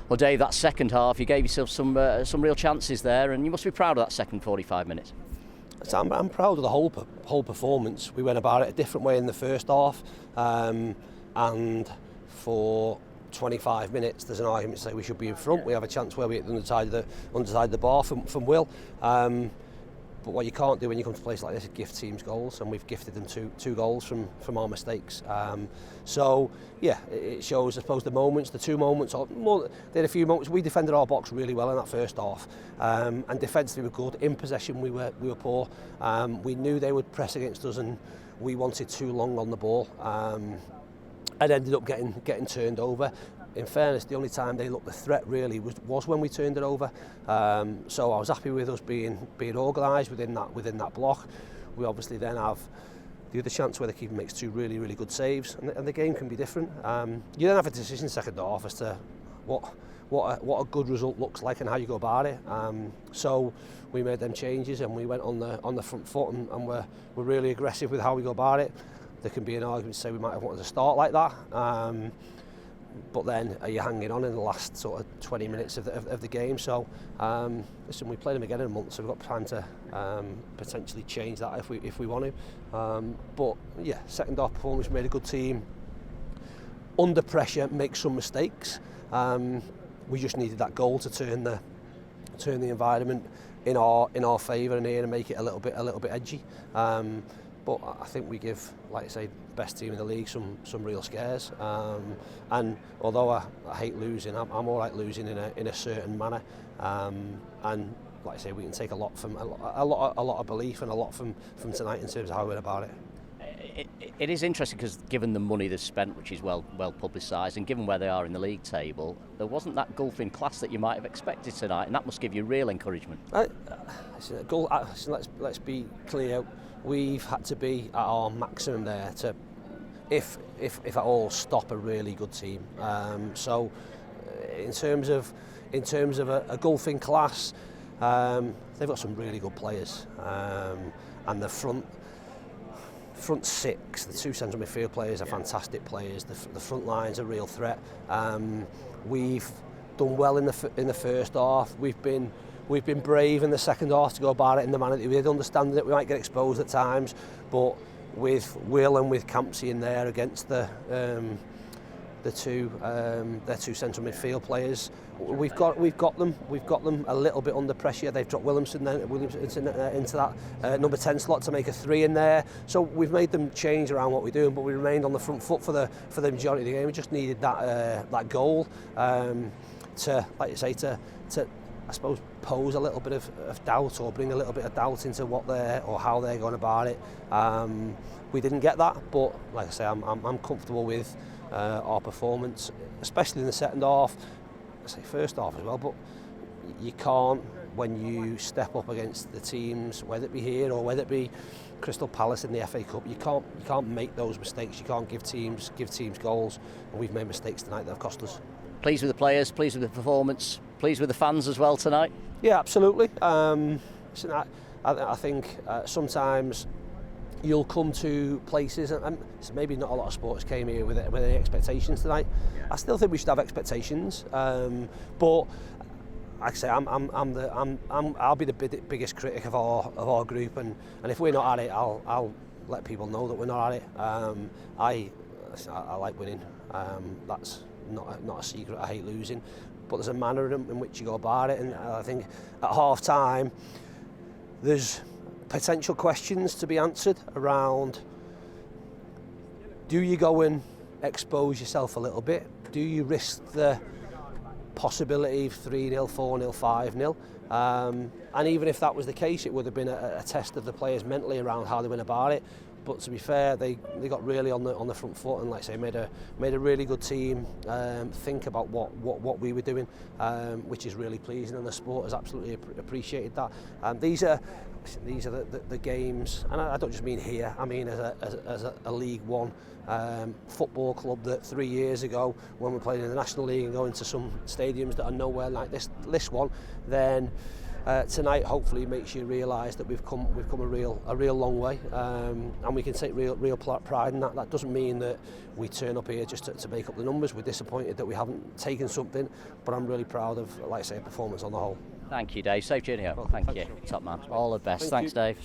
Well, Dave, that second half, you gave yourself some real chances there, and you must be proud of that second 45 minutes. So I'm proud of the whole performance. We went about it a different way in the first half, and for 25 minutes there's an argument to say we should be in front. We have a chance where we hit the underside of the bar from Will. But what you can't do when you come to a place like this is gift teams goals, and we've gifted them two goals from our mistakes. So yeah, it shows, I suppose, the moments, the two moments. They had a few moments. We defended our box really well in that first half, and defensively we were good. In possession we were poor. We knew they would press against us, and we wanted too long on the ball, and ended up getting turned over. In fairness, the only time they looked a threat really was when we turned it over. So I was happy with us being organised within that block. We obviously then have the other chance where the keeper makes two really, really good saves, and the game can be different. You then have a decision second half as to what a good result looks like and how you go about it. So we made them changes and we went on the front foot, and we're really aggressive with how we go about it. There can be an argument to say we might have wanted to start like that. But then are you hanging on in the last sort of 20 minutes of the game? So listen, we play them again in a month, so we've got time to potentially change that if we want to. But yeah, second half performance, made a good team. Under pressure, make some mistakes. We just needed that goal to turn the environment in our favour in here and make it a little bit edgy. But I think we give, like I say, the best team in the league some real scares. And although I hate losing, I'm all right losing in a certain manner. And like I say, we can take a lot of belief and a lot from tonight in terms of how we went about it. It is interesting because given the money they've spent, which is well publicised, and given where they are in the league table, there wasn't that gulf in class that you might have expected tonight, and that must give you real encouragement. Let's be clear. We've had to be at our maximum there to, if at all, stop a really good team. So, in terms of a gulf in class, they've got some really good players, and the front six, the two central midfield players are fantastic players. The front line's a real threat. We've done well in the first half. We've been brave in the second half to go about it in the manner that we did, understanding that we might get exposed at times, but with Will and with Campsey in there against their two central midfield players, we've got them a little bit under pressure. They've dropped Williamson into that number 10 slot to make a 3 in there. So we've made them change around what we're doing, but we remained on the front foot for the majority of the game. We just needed that goal to, like you say, to I suppose pose a little bit of doubt, or bring a little bit of doubt into how they're going about it. We didn't get that, but like I say, I'm comfortable with our performance, especially in the second half. I say first half as well, but you can't, when you step up against the teams, whether it be here or whether it be Crystal Palace in the FA Cup, you can't make those mistakes. You can't give teams goals, and we've made mistakes tonight that have cost us. Pleased with the players, pleased with the performance, pleased with the fans as well tonight? Yeah, absolutely. I think sometimes you'll come to places, and maybe not a lot of sports came here with any expectations tonight. Yeah. I still think we should have expectations, but like I say, I'll be the biggest critic of our group, and if we're not at it, I'll let people know that we're not at it. I like winning. That's not a secret. I hate losing, but there's a manner in which you go about it, and I think at half time there's potential questions to be answered around: do you go and expose yourself a little bit? Do you risk the possibility of 3-0, 4-0, 5-0? And even if that was the case, it would have been a test of the players mentally around how they went about it. But to be fair, they got really on the front foot, and like I say, made a really good team think about what we were doing, which is really pleasing, and the sport has absolutely appreciated that. These are the games, and I don't just mean here. I mean as a League One football club that 3 years ago, when we played in the National League and going to some stadiums that are nowhere like this one, then tonight hopefully makes you realise that we've come a real long way, and we can take real pride in that. That doesn't mean that we turn up here just to make up the numbers. We're disappointed that we haven't taken something, but I'm really proud of, like I say, performance on the whole. Thank you, Dave. Safe journey home. Thank you. Top man. All the best. Thanks, Dave.